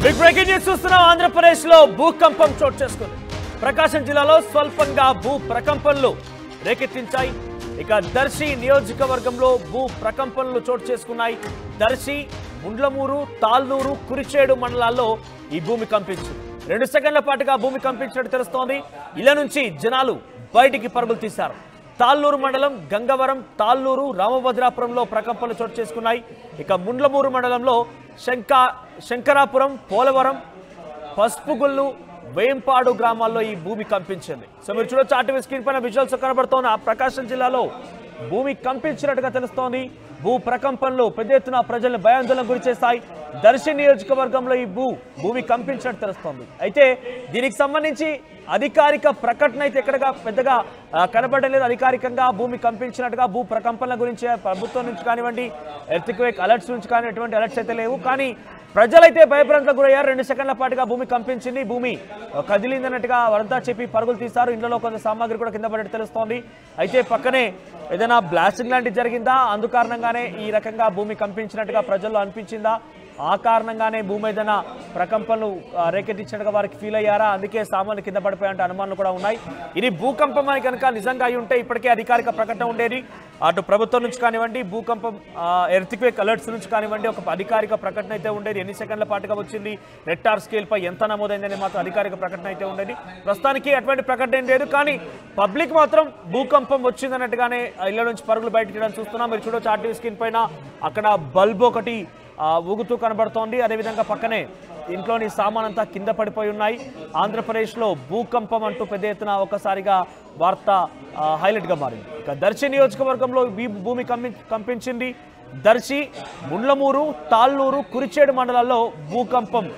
Big breaking news చూస్తున్నాం. ఆంధ్రప్రదేశ్ లో భూకంపం చోటు చేసుకుంది. ప్రకాశం జిల్లాలో స్వల్పంగా భూ ప్రకంపనలు రేకెత్తించాయి. ఇక దర్శి నియోజకవర్గంలో భూ ప్రకంపనలు చోటు చేసుకున్నాయి. దర్శి, ముండ్లమూరు, తాళ్ళూరు, కురిచేడు మండలాల్లో ఈ భూమి కంపించింది. 2 సెకండ్ల పాటుగా భూమి కంపించినట్టు తెలుస్తోంది. ఇళ్ల నుంచి జనాలు బయటికి పరుగులు తీశారు. తాళ్ళూరు మండలం గంగవరం, తాళ్ళూరు, రామభద్రాపురంలో ప్రకంపనలు చోటు చేసుకున్నాయి. ఇక ముండ్లమూరు మండలంలో శంకరాపురం, పోలవరం, పసుపుగుళ్ళు, వేంపాడు గ్రామాల్లో ఈ భూమి కంపించింది. సో మీరు చూడొచ్చు, ఆర్టీవీ స్క్రీన్ పైన విజువల్స్ కనబడుతోన్న ప్రకాశం జిల్లాలో భూమి కంపించినట్టుగా తెలుస్తోంది. భూ ప్రకంపనలు పెద్ద ఎత్తున ప్రజలను భయాందోళనకు గురి చేస్తాయి. దర్శి నియోజకవర్గంలో ఈ భూమి కంపించినట్టు తెలుస్తోంది. అయితే దీనికి సంబంధించి అధికారిక ప్రకటన అయితే ఎక్కడగా పెద్దగా కనబడలేదు. అధికారికంగా భూమి కంపించినట్టుగా భూ ప్రకంపనల గురించి ప్రభుత్వం నుంచి కానివ్వండి, ఎర్త్క్వేక్ అలర్ట్స్ నుంచి కానీ ఎటువంటి అలర్ట్స్ అయితే లేవు. కానీ ప్రజలైతే భయభ్రాంతులకు గురయ్యారు. 2 సెకండ్ల పాటుగా భూమి కంపించింది. భూమి కదిలిందన్నట్టుగా వారంతా చెప్పి పరుగులు తీశారు. ఇంట్లో కొంత సామాగ్రి కూడా కింద పడేట్టు తెలుస్తోంది. అయితే పక్కనే ఏదైనా బ్లాస్టింగ్ లాంటిది జరిగిందా, అందుకారణంగానే ఈ రకంగా భూమి కంపించినట్టుగా ప్రజల్లో అనిపించిందా, ఆ కారణంగానే భూమి ఏదైనా ప్రకంపనలు రేకెత్తించినట్టుగా వారికి ఫీల్ అయ్యారా, అందుకే సామాన్లు కింద పడిపోయాయంటే అనుమానాలు కూడా ఉన్నాయి. ఇది భూకంపం అని కనుక నిజంగా అయి ఉంటే ఇప్పటికే అధికారిక ప్రకటన ఉండేది. అటు ప్రభుత్వం నుంచి కానివ్వండి, భూకంపం ఎర్త్క్వేక్ అలర్ట్స్ నుంచి కానివ్వండి, ఒక అధికారిక ప్రకటన అయితే ఉండేది. ఎన్ని సెకండ్ల పాటుగా వచ్చింది, రెక్టార్ స్కేల్ పై ఎంత నమోదైందని మాత్రం అధికారిక ప్రకటన అయితే ఉండేది. ప్రస్తుతానికి అటువంటి ప్రకటన ఏం లేదు. కానీ పబ్లిక్ మాత్రం భూకంపం వచ్చిందన్నట్టుగానే ఇళ్ల నుంచి పరుగులు బయటకు తీయడం చూస్తున్నాం. మీరు చూడొచ్చు ఆర్టీవీ స్క్రీన్ పైన అక్కడ బల్బ్ ఒకటి ఊగుతూ కనబడుతోంది. అదేవిధంగా పక్కనే ఇంట్లోని సామానంతా కింద పడిపోయి ఉన్నాయి. ఆంధ్రప్రదేశ్లో భూకంపం అంటూ పెద్ద ఎత్తున ఒకసారిగా వార్త హైలైట్గా మారింది. ఇక దర్శి నియోజకవర్గంలో భూమి కంపించింది. దర్శి, ముండ్లమూరు, తాళ్ళూరు, కురిచేడు మండలాల్లో భూకంపం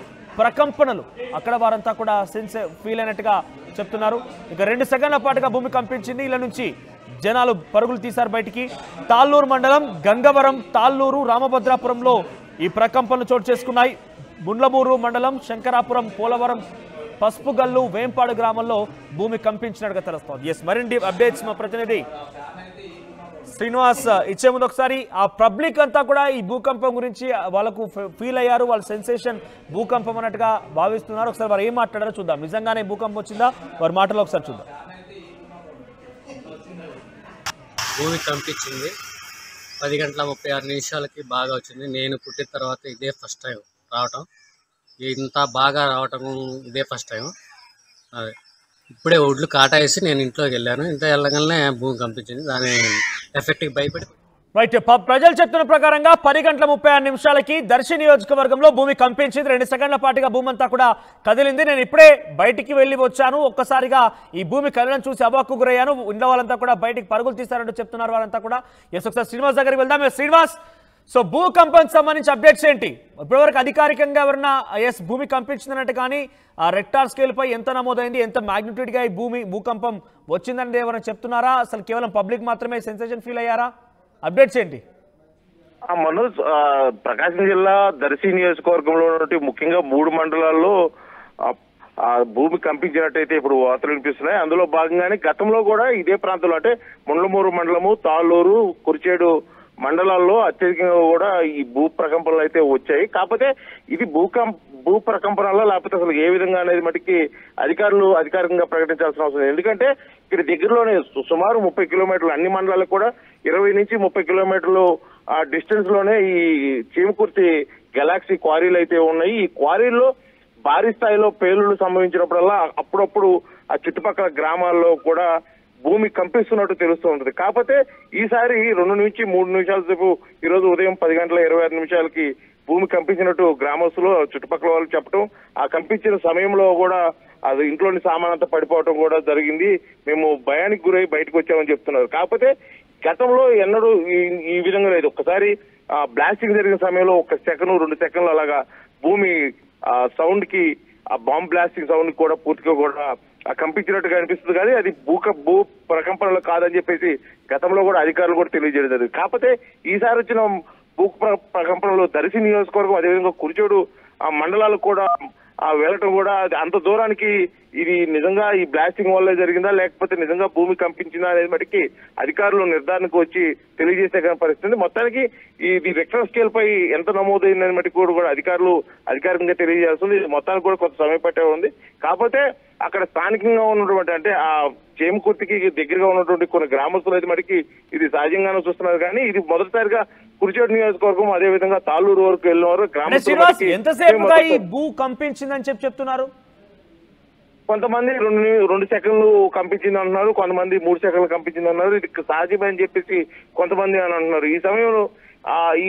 ప్రకంపనలు అక్కడ వారంతా కూడా ఫీల్ అయినట్టుగా చెప్తున్నారు. ఇక 2 సెకండ్ల పాటుగా భూమి కంపించింది. ఇళ్ల నుంచి జనాలు పరుగులు తీశారు బయటికి. తాళ్ళూరు మండలం గంగవరం, తాళ్ళూరు, రామభద్రాపురంలో ఈ ప్రకంపనలు చోటు చేసుకున్నాయి. ముండ్లమూరు మండలం శంకరాపురం, పోలవరం, పసుపుగల్లు, వేంపాడు గ్రామంలో భూమి కంపించినట్టుగా తెలుస్తోంది. మరిన్ని అప్డేట్స్ మా ప్రతినిధి శ్రీనివాస్ ఇచ్చే ముందు ఒకసారి ఆ పబ్లిక్ అంతా కూడా ఈ భూకంపం గురించి వాళ్ళకు ఫీల్ అయ్యారు. వాళ్ళ సెన్సేషన్ భూకంపం అన్నట్టుగా భావిస్తున్నారు. ఒకసారి వారు ఏం మాట్లాడారో చూద్దాం. నిజంగానే భూకంపం వచ్చిందా, వారి మాటలో ఒకసారి చూద్దాం. భూమి కంపించింది. 10:36 బాగా వచ్చింది. నేను పుట్టిన తర్వాత ఇదే ఫస్ట్ టైం రావటం. ఇంత బాగా రావటం ఇదే ఫస్ట్ టైం. అదే ఇప్పుడే ఒడ్లు కాటా వేసి నేను ఇంట్లోకి వెళ్ళాను. ఇంత వెళ్ళగానే భూమి కంపించింది. దాని ఎఫెక్ట్కి భయపడి రైట్. ప్రజలు చెప్తున్న ప్రకారంగా 10:36 దర్శి నియోజకవర్గంలో భూమి కంపించింది. 2 సెకండ్ల పాటుగా భూమి అంతా కూడా కదిలింది. నేను ఇప్పుడే బయటికి వెళ్ళి వచ్చాను. ఒక్కసారిగా ఈ భూమి కదలడం చూసి అవాక్కు గురయ్యాను. ఇంట్లో వాళ్ళంతా కూడా బయటికి పరుగులు తీశారంటూ చెప్తున్నారు వారంతా కూడా. ఒకసారి శ్రీనివాస్ దగ్గరికి వెళ్దాం. శ్రీనివాస్, సో భూకంపానికి సంబంధించి అప్డేట్స్ ఏంటి? ఇప్పటివరకు అధికారికంగా ఎవరన్నా భూమి కంపించిందన్నట్టు, కానీ ఆ రెక్టార్ స్కేల్ పై ఎంత నమోదైంది, ఎంత మ్యాగ్నిట్యూడ్గా ఈ భూకంపం వచ్చిందని ఎవరైనా చెప్తున్నారా? అసలు కేవలం పబ్లిక్ మాత్రమే సెన్సేషన్ ఫీల్ అయ్యారా? అప్డేట్స్ ఏంటి? మనోజ్, ప్రకాశం జిల్లా దర్శి నియోజకవర్గంలో ముఖ్యంగా 3 మండలాల్లో భూమి కంపించినట్టయితే ఇప్పుడు వార్తలు వినిపిస్తున్నాయి. అందులో భాగంగానే గతంలో కూడా ఇదే ప్రాంతంలో అంటే ముండ్లమూరు మండలము, తాళ్ళూరు, కురిచేడు మండలాల్లో అత్యధికంగా కూడా ఈ భూ ప్రకంపనలు అయితే వచ్చాయి. కాకపోతే ఇది భూ ప్రకంపనలో లేకపోతే అసలు ఏ విధంగా అనేది మటుకి అధికారులు అధికారికంగా ప్రకటించాల్సిన అవసరం. ఎందుకంటే ఇక్కడ దగ్గరలోనే సుమారు 30 కిలోమీటర్లు, అన్ని మండలాలకు కూడా 20 నుంచి 30 కిలోమీటర్లు డిస్టెన్స్ లోనే ఈ చీమకుర్తి గెలాక్సీ క్వారీలు అయితే ఉన్నాయి. ఈ క్వారీల్లో భారీ స్థాయిలో పేలుళ్లు సంభవించినప్పుడల్లా అప్పుడప్పుడు ఆ చుట్టుపక్కల గ్రామాల్లో కూడా భూమి కంపిస్తున్నట్టు తెలుస్తూ ఉంటుంది. కాకపోతే ఈసారి 2 నుంచి 3 నిమిషాల సేపు ఈరోజు ఉదయం 10:26 భూమి కంపించినట్టు గ్రామస్తులు చుట్టుపక్కల వాళ్ళు చెప్పడం, ఆ కంపించిన సమయంలో కూడా అది ఇంట్లోని సామానంతా పడిపోవడం కూడా జరిగింది. మేము భయానికి గురై బయటకు వచ్చామని చెప్తున్నారు. కాకపోతే గతంలో ఎన్నడూ ఈ విధంగా లేదు. ఒక్కసారి బ్లాస్టింగ్ జరిగిన సమయంలో 1 సెకండ్ 2 సెకండ్లు అలాగా భూమి సౌండ్ కి, ఆ బాంబ్ బ్లాస్టింగ్ సౌండ్ కూడా పూర్తిగా కూడా కంపించినట్టుగా అనిపిస్తుంది. కానీ అది భూ ప్రకంపనలు కాదని చెప్పేసి గతంలో కూడా అధికారులు కూడా తెలియజేయడం జరిగింది. కాకపోతే ఈసారి వచ్చిన భూ ప్రకంపనలు దర్శి నియోజకవర్గం, అదేవిధంగా కురిచేడు మండలాలకు కూడా వెళ్ళటం కూడా అంత దూరానికి ఇది నిజంగా ఈ బ్లాస్టింగ్ వల్లే జరిగిందా లేకపోతే నిజంగా భూమి కంపించిందా అనేది మటుకి అధికారులు నిర్ధారణకు వచ్చి తెలియజేసే పరిస్థితి. మొత్తానికి ఇది రిక్టర్ స్కేల్ పై ఎంత నమోదైందని మటుకు కూడా అధికారులు అధికారికంగా తెలియజేస్తుంది. ఇది మొత్తానికి కూడా కొంత సమయం పట్టే ఉంది. కాకపోతే అక్కడ స్థానికంగా ఉన్నటువంటి అంటే ఆ చేమకుర్తికి దగ్గరగా ఉన్నటువంటి కొన్ని గ్రామస్తులు అయితే మటుకి ఇది సహజంగానే చూస్తున్నారు. కానీ ఇది మొదటిసారిగా కురిచేడు నియోజకవర్గం అదే విధంగా తాళ్ళూరు వరకు వెళ్ళినవారు గ్రామస్తులు ఎంతసేపుగా ఈ భూ కంపించిందని చెప్తున్నారు. కొంతమంది 2 సెకండ్లు కంపించింది అంటున్నారు, కొంతమంది 3 సెకండ్లు కంపించింది అన్నారు. ఇది సహజమే అని చెప్పేసి కొంతమంది అని అంటున్నారు. ఈ సమయంలో ఈ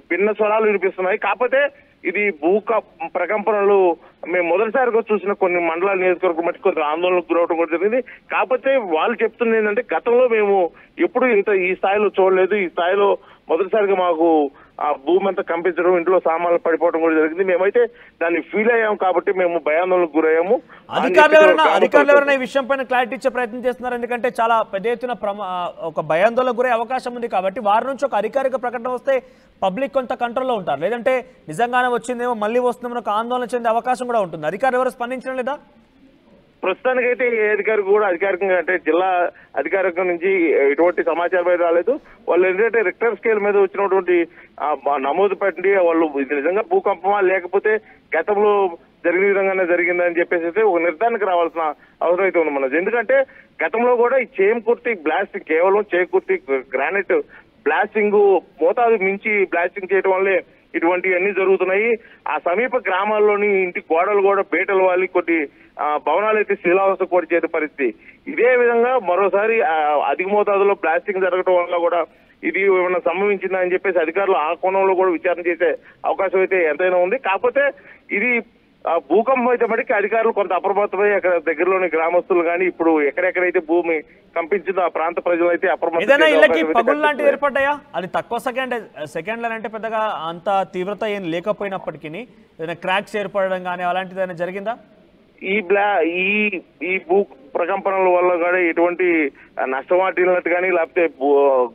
భిన్న స్వరాలు వినిపిస్తున్నాయి. కాకపోతే ఇది ప్రకంపనలు మేము మొదటిసారిగా చూసిన కొన్ని మండలాల నియోజకవర్గం మట్టి కొంత ఆందోళనకు గురవడం కూడా జరిగింది. కాకపోతే వాళ్ళు చెప్తున్నది ఏంటంటే గతంలో మేము ఎప్పుడు ఈ స్థాయిలో చూడలేదు, ఈ స్థాయిలో మొదటిసారిగా మాకు ఆ భూమి అంతా కంపించడం, ఇంట్లో సామాన్లు పడిపోవడం కూడా జరిగింది. మేమైతే దాన్ని ఫీల్ అయ్యాము కాబట్టి మేము భయాందోళనకు గురయ్యాము. అధికారులు ఎవరైనా ఈ విషయం పైన క్లారిటీ ఇచ్చే ప్రయత్నం చేస్తున్నారు. ఎందుకంటే చాలా పెద్ద ఎత్తున ఒక భయాందోళనకు గురే అవకాశం ఉంది కాబట్టి వారి నుంచి ఒక అధికారిక ప్రకటన వస్తే పబ్లిక్ కొంత కంట్రోల్లో ఉంటారు. లేదంటే నిజంగానే వచ్చిందేమో మళ్ళీ వస్తుందేమో ఒక ఆందోళన చెందే అవకాశం కూడా ఉంటుంది. అధికారులు ఎవరు స్పందించడం లేదా? ప్రస్తుతానికైతే ఏ అధికారి కూడా అధికారికంగా అంటే జిల్లా అధికారికం నుంచి ఎటువంటి సమాచారం అయితే రాలేదు. వాళ్ళు ఏంటంటే రిక్టర్ స్కేల్ మీద వచ్చినటువంటి నమోదు పెట్టి వాళ్ళు ఇది నిజంగా భూకంపమా లేకపోతే గతంలో జరిగిన విధంగానే జరిగిందని చెప్పేసి ఒక నిర్ధారణకు రావాల్సిన అవసరం అయితే ఉంది మనది. ఎందుకంటే గతంలో కూడా ఈ చేమకుర్తి బ్లాస్టింగ్ కేవలం చేమకుర్తి గ్రానైట్ బ్లాస్టింగ్ మోతాదు మించి బ్లాస్టింగ్ చేయడం వల్లే ఇటువంటివన్నీ జరుగుతున్నాయి. ఆ సమీప గ్రామాల్లోని ఇంటి గోడలు కూడా బీటలు వాలి కొన్ని భవనాలు అయితే శిథిలావస్థ కూడా చేసే పరిస్థితి. ఇదే విధంగా మరోసారి అధిక మోతాదులో బ్లాస్టింగ్ జరగడం వల్ల కూడా ఇది ఏమైనా సంభవించిందా అని చెప్పేసి అధికారులు ఆ కోణంలో కూడా విచారణ చేసే అవకాశం అయితే ఎంతైనా ఉంది. కాకపోతే ఇది భూకంపం అయితే మటుకు అధికారులు కొంత అప్రమత్తమై అక్కడ దగ్గరలోని గ్రామస్తులు కానీ ఇప్పుడు ఎక్కడెక్కడైతే భూమి కంపించిందో ఆ ప్రాంత ప్రజలు అయితే అప్రమత్తం ఏర్పడ్డాయా? అది తక్కువ సెకండ్లు అంటే పెద్దగా అంత తీవ్రత ఏం లేకపోయినప్పటికీ ఏదైనా క్రాక్స్ ఏర్పడడం కానీ అలాంటిది ఏదైనా జరిగిందా? ఈ భూ ప్రకంపనల వల్ల కూడా ఎటువంటి నష్టం వాటిల్లినట్టు కానీ లేకపోతే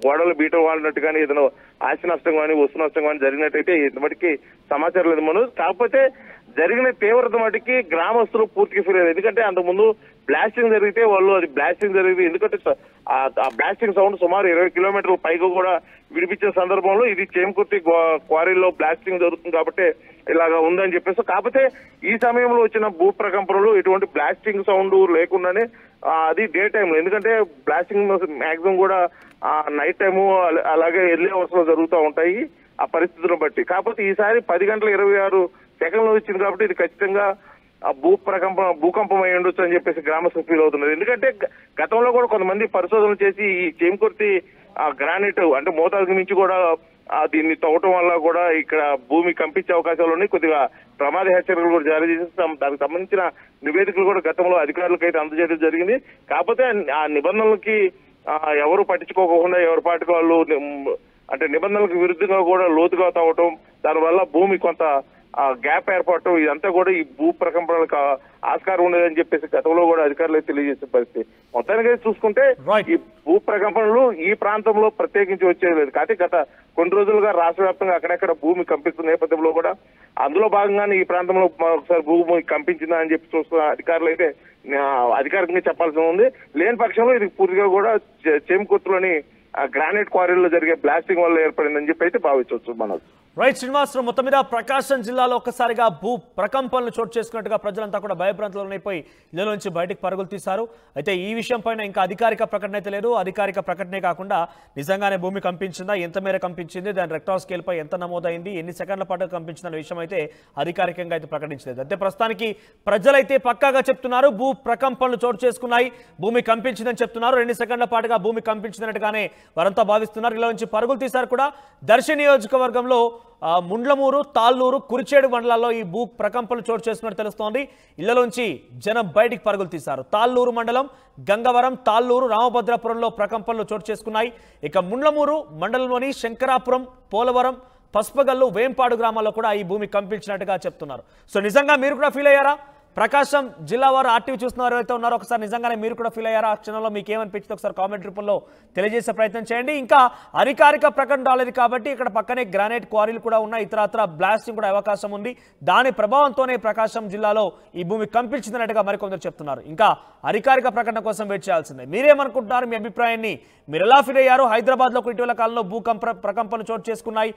గోడలు బీట వాడినట్టు కానీ ఏదైనా ఆస్తి నష్టం కానీ వస్తు నష్టం కానీ జరిగినట్టయితే ఇంతమటికి సమాచారం లేదు మనోజ్. కాకపోతే జరిగిన తీవ్రత మటుకి గ్రామస్తులు పూర్తిగా ఫీల్ అయ్యారు. ఎందుకంటే అంతకుముందు బ్లాస్టింగ్ జరిగితే వాళ్ళు అది బ్లాస్టింగ్ జరిగింది ఎందుకంటే ఆ బ్లాస్టింగ్ సౌండ్ సుమారు 20 కిలోమీటర్ల పైగా కూడా విడిపించిన సందర్భంలో ఇది చేమకుర్తి క్వారీలో బ్లాస్టింగ్ జరుగుతుంది కాబట్టి ఇలాగా ఉందని చెప్పేసి. కాకపోతే ఈ సమయంలో వచ్చిన భూ ప్రకంపనలు ఎటువంటి బ్లాస్టింగ్ సౌండ్ లేకుండానే అది డే టైంలో, ఎందుకంటే బ్లాస్టింగ్ మాక్సిమం కూడా నైట్ టైము అలాగే ఎర్లీ అవర్స్ లో జరుగుతూ ఉంటాయి ఆ పరిస్థితులను బట్టి. కాకపోతే ఈసారి 10 గంటల 26 సెకండ్లు వచ్చింది కాబట్టి ఇది ఖచ్చితంగా భూకంపం అయి ఉండొచ్చు అని చెప్పేసి గ్రామస్తులు ఫీల్ అవుతున్నారు. ఎందుకంటే గతంలో కూడా కొంతమంది పరిశోధనలు చేసి ఈ చేమకుర్తి గ్రానైట్ అంటే మోతాదుకు మించి కూడా దీన్ని తవ్వటం వల్ల కూడా ఇక్కడ భూమి కంపించే అవకాశాలు ఉన్నాయి. కొద్దిగా ప్రమాద హెచ్చరికలు కూడా జారీ చేసి దానికి సంబంధించిన నివేదికలు కూడా గతంలో అధికారులకు అయితే అందజేయడం జరిగింది. కాకపోతే ఆ నిబంధనలకి ఎవరు పట్టించుకోకుండా ఎవరి పాటికి వాళ్ళు అంటే నిబంధనలకు విరుద్ధంగా కూడా లోతుగా తవ్వటం, దానివల్ల భూమి కొంత గ్యాప్ ఏర్పడటం ఇదంతా కూడా ఈ భూ ప్రకంపనలకు ఆస్కారం ఉండదని చెప్పేసి గతంలో కూడా అధికారులు తెలియజేసే పరిస్థితి. మొత్తానికి చూసుకుంటే ఈ భూ ప్రకంపనలు ఈ ప్రాంతంలో ప్రత్యేకించి వచ్చేది లేదు. కాకపోతే గత కొన్ని రోజులుగా రాష్ట్ర వ్యాప్తంగా అక్కడెక్కడ భూమి కంపిస్తున్న నేపథ్యంలో కూడా అందులో భాగంగానే ఈ ప్రాంతంలో ఒకసారి భూమి కంపించిందా అని చెప్పి చూస్తున్న అధికారులు అయితే అధికారికంగా చెప్పాల్సి ఉంది. లేని పక్షంలో ఇది పూర్తిగా కూడా చేమకుర్తిలోని గ్రానైట్ క్వారీలో జరిగే బ్లాస్టింగ్ వల్ల ఏర్పడిందని చెప్పి అయితే భావించవచ్చు మనం. రైట్ శ్రీనివాసరావు, మొత్తం మీద ప్రకాశం జిల్లాలో ఒక్కసారిగా భూ ప్రకంపనలు చోటు చేసుకున్నట్టుగా ప్రజలంతా కూడా భయభ్రాంతులైపోయి ఇళ్ల నుంచి బయటకు పరుగులు తీశారు. అయితే ఈ విషయం పైన ఇంకా అధికారిక ప్రకటన అయితే లేదు. అధికారిక ప్రకటనే కాకుండా నిజంగానే భూమి కంపించిందా, ఎంత మేర కంపించింది, దాని రెక్టార్ స్కేల్ పై ఎంత నమోదైంది, ఎన్ని సెకండ్ల పాటు కంపించిందన్న విషయం అయితే అధికారికంగా అయితే ప్రకటించలేదు. అయితే ప్రస్తుతానికి ప్రజలైతే పక్కాగా చెప్తున్నారు భూ ప్రకంపనలు చోటు చేసుకున్నాయి, భూమి కంపించిందని చెప్తున్నారు. 2 సెకండ్ల పాటుగా భూమి కంపించిందన్నట్టుగానే వారంతా భావిస్తున్నారు. ఇలా నుంచి పరుగులు తీశారు కూడా. దర్శి నియోజకవర్గంలో ముండ్లమూరు, తాళ్ళూరు, కురిచేడు మండలాల్లో ఈ భూ ప్రకంపనలు చోటు చేసుకున్నట్టు తెలుస్తోంది. ఇళ్లలోంచి జనం బయటికి పరుగులు తీశారు. తాళ్ళూరు మండలం, గంగవరం, తాళ్ళూరు, రామభద్రాపురంలో ప్రకంపనలు చోటు చేసుకున్నాయి. ఇక ముండ్లమూరు మండలంలోని శంకరాపురం, పోలవరం, పసుపగల్లు, వేంపాడు గ్రామాల్లో కూడా ఈ భూమి కంపించినట్టుగా చెప్తున్నారు. సో నిజంగా మీరు కూడా ఫీల్ అయ్యారా? ప్రకాశం జిల్లా వారు ఆర్టీవీ చూస్తున్న ఎవరైతే ఉన్నారో ఒకసారి నిజంగానే మీరు కూడా ఫీల్ అయ్యారా? ఆ క్షణంలో మీకు ఏమనిపించింది ఒకసారి కామెంట్ రూపంలో తెలియజేసే ప్రయత్నం చేయండి. ఇంకా అధికారిక ప్రకటన రాలేదు కాబట్టి ఇక్కడ పక్కనే గ్రానైట్ క్వారీలు కూడా ఉన్నాయి, ఇతరత్ర బ్లాస్టింగ్ కూడా అవకాశం ఉంది. దాని ప్రభావంతోనే ప్రకాశం జిల్లాలో ఈ భూమి కంపించిందన్నట్టుగా మరికొందరు చెప్తున్నారు. ఇంకా అధికారిక ప్రకటన కోసం వెయిట్ చేయాల్సిందే. మీరేమనుకుంటున్నారు? మీ అభిప్రాయాన్ని మీరు ఎలా ఫీల్ అయ్యారు? హైదరాబాద్లో ఇటీవల కాలంలో ప్రకంపనలు చోటు చేసుకున్నాయి.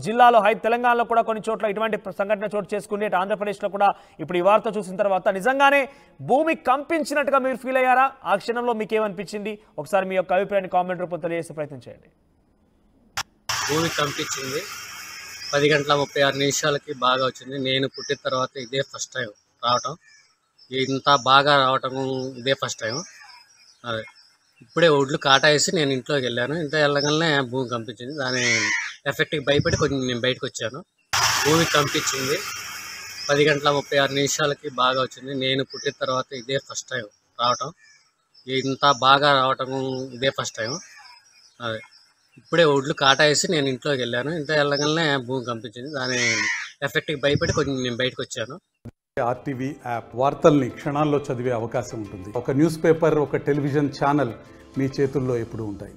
జిల్లాలో తెలంగాణలో కూడా కొన్ని చోట్ల ఇటువంటి సంఘటన చోటు చేసుకుంది. ఆంధ్రప్రదేశ్లో కూడా ఇప్పుడు ఈ వార్త చూసిన తర్వాత నిజంగానే భూమి కంపించినట్టుగా మీరు ఫీల్ అయ్యారా? ఆ క్షణంలో మీకు ఏమనిపించింది? ఒకసారి మీ యొక్క అభిప్రాయాన్ని కామెంట్ రూపంలో తెలియజేసే ప్రయత్నం చేయండి. భూమి కంపించింది. 10:36 బాగా వచ్చింది. నేను పుట్టిన తర్వాత ఇదే ఫస్ట్ టైం రావటం. ఇంత బాగా రావటం ఇదే ఫస్ట్ టైం. అదే ఇప్పుడే ఒడ్లు కాటేసి నేను ఇంట్లోకి వెళ్ళాను. ఇంత వెళ్ళగానే భూమి కంపించింది. దాని ఎఫెక్ట్కి భయపడి కొంచెం నేను బయటకు వచ్చాను. భూమి కంపించింది. 10:36 బాగా వచ్చింది. నేను పుట్టిన తర్వాత ఇదే ఫస్ట్ టైం రావటం. ఇంత బాగా రావటం ఇదే ఫస్ట్ టైం. అదే ఇప్పుడే ఒడ్లు కాటేసి నేను ఇంట్లోకి వెళ్ళాను. ఇంత వెళ్ళగానే భూమి కంపించింది. దాని ఎఫెక్ట్కి భయపడి కొంచెం నేను బయటకు వచ్చాను. ఆర్టీవీ యాప్ వార్తల్ని క్షణాల్లో చదివే అవకాశం ఉంటుంది. ఒక న్యూస్ పేపర్, ఒక టెలివిజన్ ఛానల్ మీ చేతుల్లో ఎప్పుడూ ఉంటాయి.